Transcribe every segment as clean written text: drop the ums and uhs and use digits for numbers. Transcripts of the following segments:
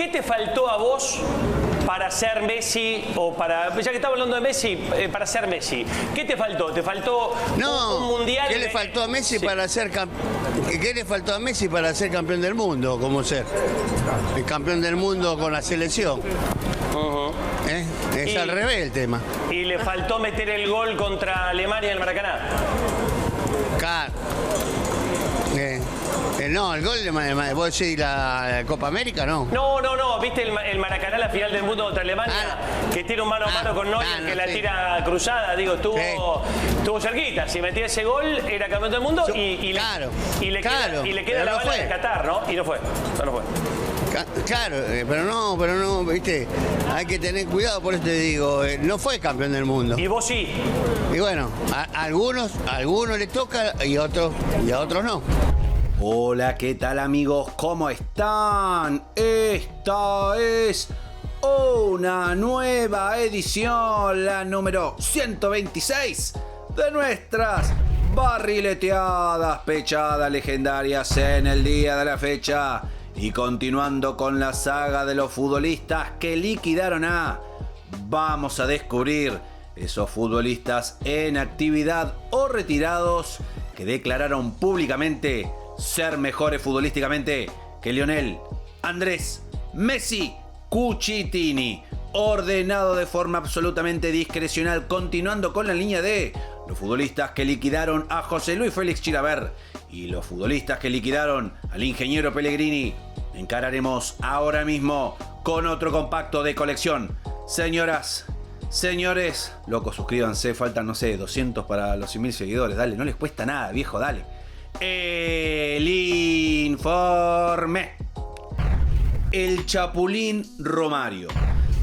¿qué te faltó a vos para ser Messi o para, ya que estamos hablando de Messi, para ser Messi? ¿Qué te faltó? ¿Te faltó un mundial? ¿Qué le faltó a Messi para ser ¿Qué le faltó a Messi para ser campeón del mundo? ¿Cómo ser? El campeón del mundo con la selección. Es al revés el tema. ¿Y le faltó meter el gol contra Alemania en el Maracaná? Claro. No, el gol de ¿vos decís la Copa América? No. No. ¿Viste el Maracaná, la final del mundo contra Alemania? Que tira un mano a mano con Neuer, que la tira cruzada. Digo, estuvo cerquita. Si metía ese gol, era campeón del mundo y le queda la bala de Qatar, ¿no? Y no fue. Claro, pero no, viste, hay que tener cuidado, por eso te digo, no fue campeón del mundo. Y vos sí. Y bueno, a algunos les toca y a otros no. Hola, ¿qué tal amigos? ¿Cómo están? Esta es una nueva edición, la número 126 de nuestras barrileteadas pechadas legendarias en el día de la fecha. Y continuando con la saga de los futbolistas que liquidaron vamos a descubrir esos futbolistas en actividad o retirados que declararon públicamente ser mejores futbolísticamente que Lionel Andrés Messi Cucitini, ordenado de forma absolutamente discrecional, continuando con la línea de los futbolistas que liquidaron a José Luis Félix Chilavert y los futbolistas que liquidaron al ingeniero Pellegrini. Encararemos ahora mismo con otro compacto de colección. Señoras, señores, locos, suscríbanse, faltan, 200 para los 100.000 seguidores. Dale, no les cuesta nada, viejo, dale. El informe. El Chapulín Romario.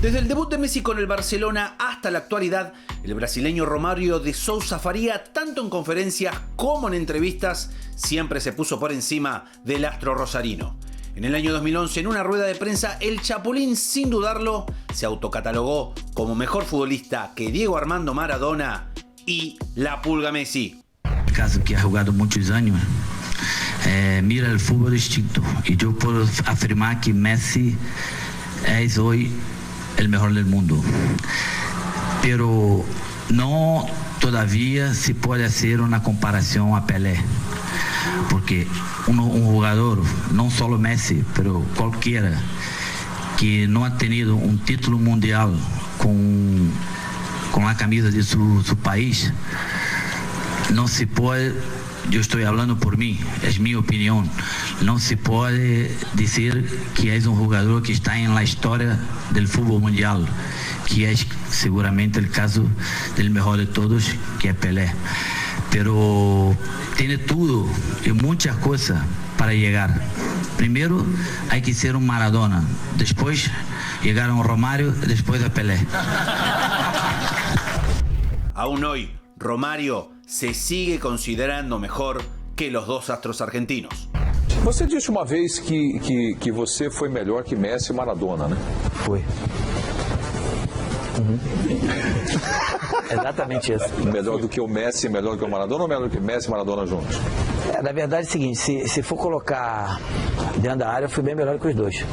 Desde el debut de Messi con el Barcelona hasta la actualidad, el brasileño Romario de Sousa Faria, tanto en conferencias como en entrevistas, siempre se puso por encima del astro rosarino. En el año 2011, en una rueda de prensa, el Chapulín, sin dudarlo, se autocatalogó como mejor futbolista que Diego Armando Maradona y la Pulga Messi. Caso que ha jugado muchos años, mira el fútbol distinto y yo puedo afirmar que Messi es hoy el mejor del mundo, pero no todavía se puede hacer una comparación a Pelé, porque un jugador, no solo Messi, pero cualquiera que no ha tenido un título mundial con la camisa de su país, no se puede, yo estoy hablando por mí, es mi opinión, no se puede decir que es un jugador que está en la historia del fútbol mundial, que es seguramente el caso del mejor de todos, que es Pelé. Pero tiene todo y muchas cosas para llegar. Primero hay que ser un Maradona, después llegar a un Romario, después a Pelé. Aún hoy, Romario se sigue considerando mejor que los dos astros argentinos. Você disse uma vez que você foi melhor que Messi e Maradona, né? Foi. Exatamente isso. Melhor do que o Messi, melhor do que o Maradona ou melhor do que Messi e Maradona juntos? Na verdade é o seguinte, se for colocar dentro da área, eu fui bem melhor que os dois.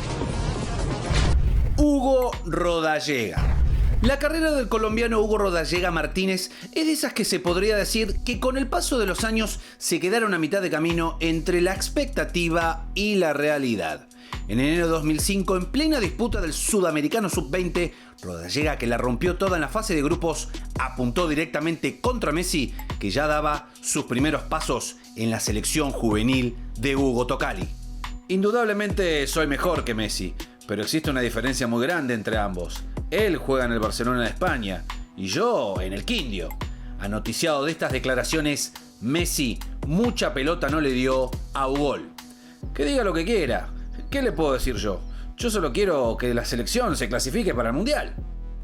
Hugo Rodallega. La carrera del colombiano Hugo Rodallega Martínez es de esas que se podría decir que con el paso de los años se quedaron a mitad de camino entre la expectativa y la realidad. En enero de 2005, en plena disputa del Sudamericano Sub-20, Rodallega, que la rompió toda en la fase de grupos, apuntó directamente contra Messi, que ya daba sus primeros pasos en la selección juvenil de Hugo Tocali. Indudablemente soy mejor que Messi, pero existe una diferencia muy grande entre ambos. Él juega en el Barcelona de España y yo en el Quindio. Anoticiado de estas declaraciones, Messi mucha pelota no le dio a Hugo. Que diga lo que quiera. ¿Qué le puedo decir yo? Yo solo quiero que la selección se clasifique para el Mundial.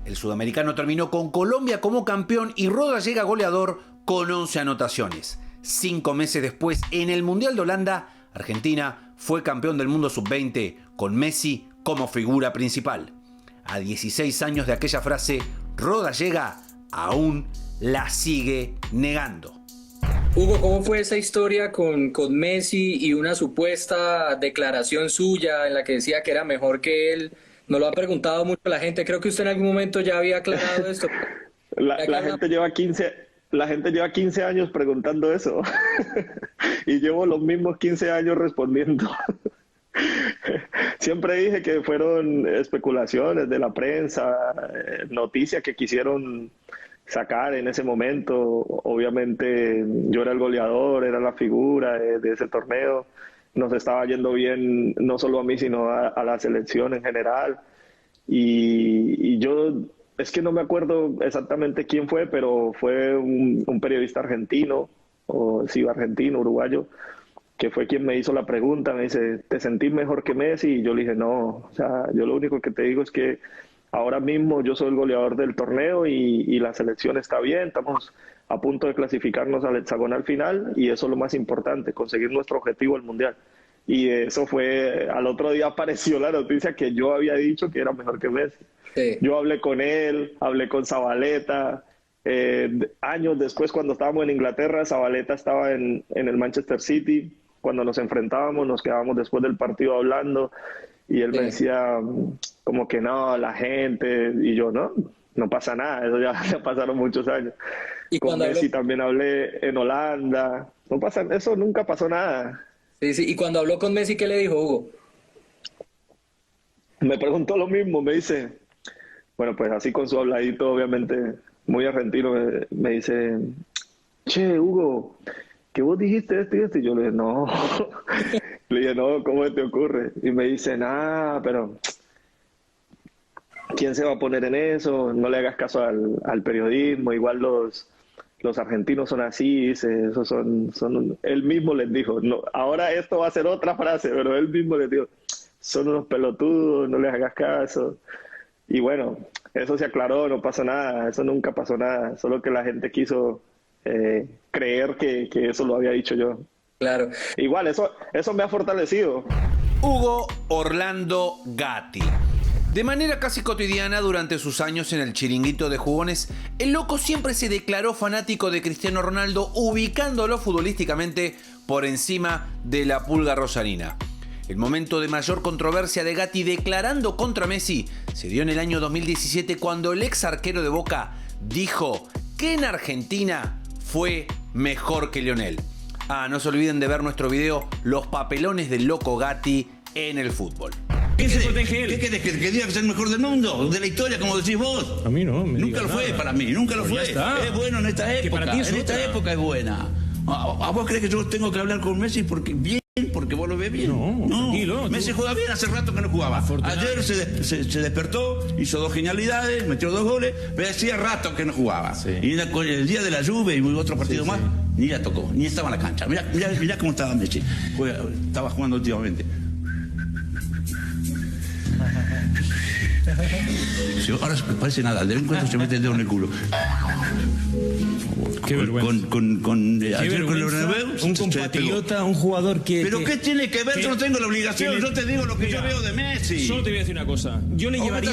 El sudamericano terminó con Colombia como campeón y Rodallega goleador con 11 anotaciones. 5 meses después, en el Mundial de Holanda, Argentina fue campeón del mundo sub-20 con Messi como figura principal. A 16 años de aquella frase, Rodallega aún la sigue negando. Hugo, ¿cómo fue esa historia con Messi y una supuesta declaración suya en la que decía que era mejor que él? No lo ha preguntado mucho la gente. Creo que usted en algún momento ya había aclarado esto. La gente lleva 15 años preguntando eso y llevo los mismos 15 años respondiendo. Siempre dije que fueron especulaciones de la prensa, noticias que quisieron sacar en ese momento. Obviamente yo era el goleador, era la figura de ese torneo. Nos estaba yendo bien, no solo a mí, sino a la selección en general. Y yo, es que no me acuerdo exactamente quién fue, pero fue un periodista argentino, o sí, argentino, uruguayo, que fue quien me hizo la pregunta. Me dice, ¿te sentís mejor que Messi? Y yo le dije, no, o sea, yo lo único que te digo es que ahora mismo yo soy el goleador del torneo y la selección está bien, estamos a punto de clasificarnos al hexagonal final y eso es lo más importante, conseguir nuestro objetivo, el Mundial. Y eso fue, al otro día apareció la noticia que yo había dicho que era mejor que Messi. Sí. Yo hablé con él, hablé con Zabaleta. Años después, cuando estábamos en Inglaterra, Zabaleta estaba en el Manchester City. Cuando nos enfrentábamos, nos quedábamos después del partido hablando y él me decía como que no, la gente, y yo no pasa nada, eso ya pasaron muchos años. Y con Messi también hablé en Holanda, no pasa, eso nunca pasó nada. Sí, sí. Y cuando habló con Messi, ¿qué le dijo, Hugo? Me preguntó lo mismo, me dice, bueno, pues así con su habladito, obviamente, muy argentino, me dice, che, Hugo, ¿que vos dijiste esto y esto? Y yo le dije, no. Le dije, no, ¿cómo te ocurre? Y me dice, pero ¿quién se va a poner en eso? No le hagas caso al periodismo, igual los argentinos son así, dice, esos son él mismo les dijo, no, ahora esto va a ser otra frase, pero él mismo les dijo, son unos pelotudos, no les hagas caso. Y bueno, eso se aclaró, no pasó nada, eso nunca pasó nada, solo que la gente quiso creer que eso lo había dicho yo. Claro. Igual, eso me ha fortalecido. Hugo Orlando Gatti. De manera casi cotidiana durante sus años en el Chiringuito de Jugones, el loco siempre se declaró fanático de Cristiano Ronaldo, ubicándolo futbolísticamente por encima de la Pulga Rosarina. El momento de mayor controversia de Gatti declarando contra Messi se dio en el año 2017 cuando el ex arquero de Boca dijo que en Argentina fue mejor que Lionel. No se olviden de ver nuestro video Los papelones del loco Gatti en el fútbol. ¿Qué querés? ¿Que diga que es el mejor del mundo? ¿De la historia, como decís vos? A mí no. Nunca lo fue para mí, nunca lo fue. Es bueno en esta época. En esta época es buena. ¿A vos crees que yo tengo que hablar con Messi porque vos lo ves bien? No, tranquilo. Messi juega bien, hace rato que no jugaba. Ayer se despertó, hizo 2 genialidades, metió 2 goles, pero hacía rato que no jugaba. Sí. Y el día de la lluvia y otro partido más, ni la tocó, ni estaba en la cancha. Mirá cómo estaba Messi. Estaba jugando últimamente. Ahora parece nada, el delincuente se mete el dedo en el culo. Qué vergüenza. Ayer con el Bernabéu, un compatriota, un jugador que... ¿Pero qué tiene que ver? Yo no tengo la obligación, yo te digo lo que yo veo de Messi. Solo te voy a decir una cosa. Yo le llevaría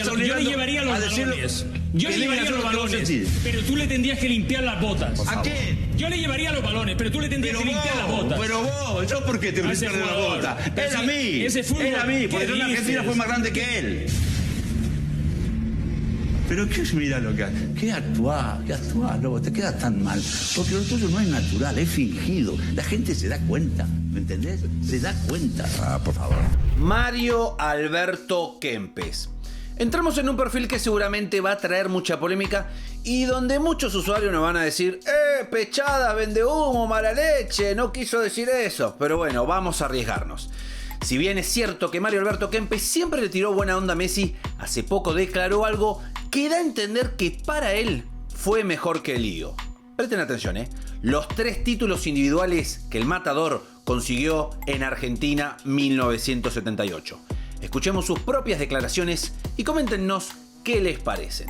los balones. Yo le llevaría los balones, pero tú le tendrías que limpiar las botas. ¿A qué? Yo le llevaría los balones, pero tú le tendrías que limpiar las botas. Pero vos, ¿yo por qué te voy a limpiar las botas? Él a mí. Ese fútbol. Él a mí, porque en Argentina fue más grande que él. Pero mira lo que hace. ¿Qué actuás, loco? Te queda tan mal. Porque lo tuyo no es natural, es fingido. La gente se da cuenta, ¿me entendés? Se da cuenta. Por favor. Mario Alberto Kempes. Entramos en un perfil que seguramente va a traer mucha polémica y donde muchos usuarios nos van a decir pechada, vende humo, mala leche, no quiso decir eso. Pero bueno, vamos a arriesgarnos. Si bien es cierto que Mario Alberto Kempes siempre le tiró buena onda a Messi, hace poco declaró algo que da a entender que para él fue mejor que el lío. Presten atención, los 3 títulos individuales que el Matador consiguió en Argentina 1978. Escuchemos sus propias declaraciones y coméntenos qué les parecen.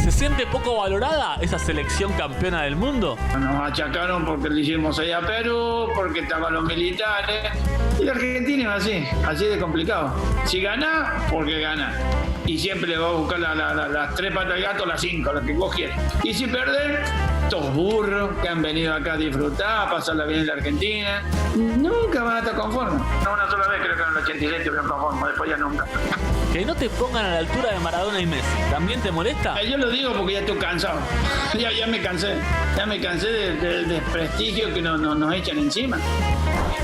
¿Se siente poco valorada esa selección campeona del mundo? Nos achacaron porque le hicimos allá a Perú, porque estaban los militares. Y la Argentina es así de complicado. Si gana, porque gana. Y siempre le va a buscar las 3 patas al gato, las 5, las que vos quieres. Y si perdés, estos burros que han venido acá a disfrutar, a pasarla bien en la Argentina, nunca van a estar conformes. No, una sola vez creo que en el 87 estuvieron conformes, después ya nunca. Que no te pongan a la altura de Maradona y Messi, ¿también te molesta? Yo lo digo porque ya estoy cansado. Ya me cansé. Ya me cansé del desprestigio que nos echan encima.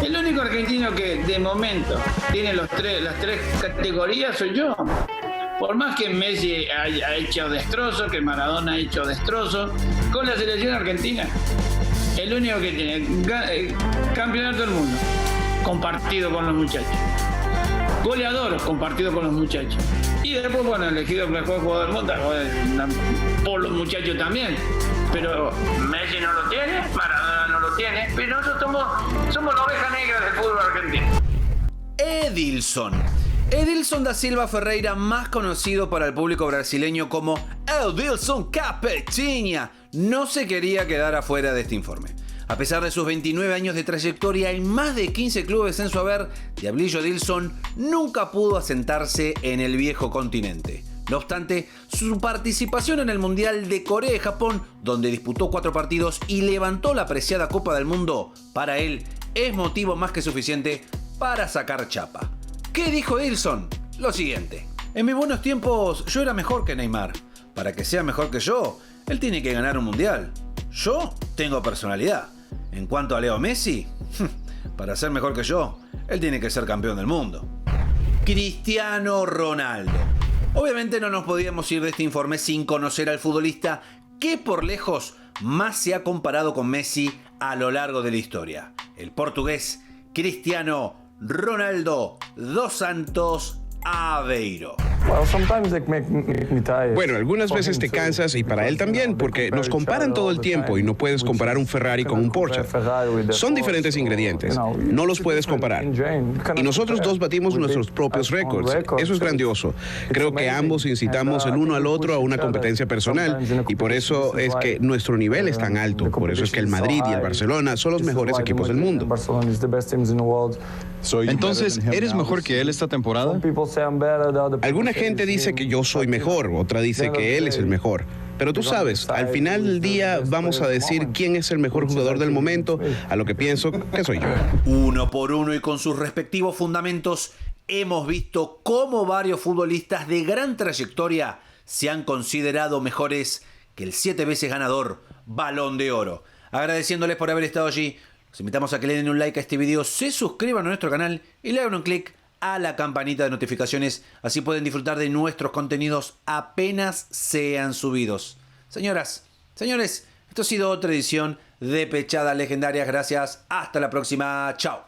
El único argentino que de momento tiene las tres categorías soy yo. Por más que Messi ha hecho destrozos, que Maradona ha hecho destrozos, con la selección argentina, el único que tiene campeonato del mundo, compartido con los muchachos. Goleador, compartido con los muchachos. Y después, bueno, elegido el mejor jugador del mundo, por los muchachos también. Pero Messi no lo tiene, Maradona no lo tiene, pero nosotros somos la oveja negra del fútbol argentino. Edilson da Silva Ferreira, más conocido para el público brasileño como Edilson Capetinha, no se quería quedar afuera de este informe. A pesar de sus 29 años de trayectoria y más de 15 clubes en su haber, Diablillo Edilson nunca pudo asentarse en el viejo continente. No obstante, su participación en el Mundial de Corea y Japón, donde disputó 4 partidos y levantó la apreciada Copa del Mundo, para él es motivo más que suficiente para sacar chapa. ¿Qué dijo Edilson? Lo siguiente: en mis buenos tiempos yo era mejor que Neymar. Para que sea mejor que yo, él tiene que ganar un mundial. Yo tengo personalidad. En cuanto a Leo Messi, para ser mejor que yo, él tiene que ser campeón del mundo. Cristiano Ronaldo. Obviamente no nos podíamos ir de este informe sin conocer al futbolista que por lejos más se ha comparado con Messi a lo largo de la historia. El portugués Cristiano Ronaldo dos Santos Aveiro. Bueno, algunas veces te cansas y para él también, porque nos comparan todo el tiempo y no puedes comparar un Ferrari con un Porsche. Son diferentes ingredientes, no los puedes comparar. Y nosotros dos batimos nuestros propios récords. Eso es grandioso. Creo que ambos incitamos el uno al otro a una competencia personal y por eso es que nuestro nivel es tan alto. Por eso es que el Madrid y el Barcelona son los mejores equipos del mundo. Entonces, ¿eres mejor que él esta temporada? Alguna gente dice que yo soy mejor, otra dice que él es el mejor. Pero tú sabes, al final del día vamos a decir quién es el mejor jugador del momento, a lo que pienso que soy yo. Uno por uno y con sus respectivos fundamentos, hemos visto cómo varios futbolistas de gran trayectoria se han considerado mejores que el 7 veces ganador Balón de Oro. Agradeciéndoles por haber estado allí, los invitamos a que le den un like a este video, se suscriban a nuestro canal y le hagan un clic a la campanita de notificaciones, así pueden disfrutar de nuestros contenidos apenas sean subidos. Señoras, señores, esto ha sido otra edición de Pechadas Legendarias. Gracias, hasta la próxima, chao.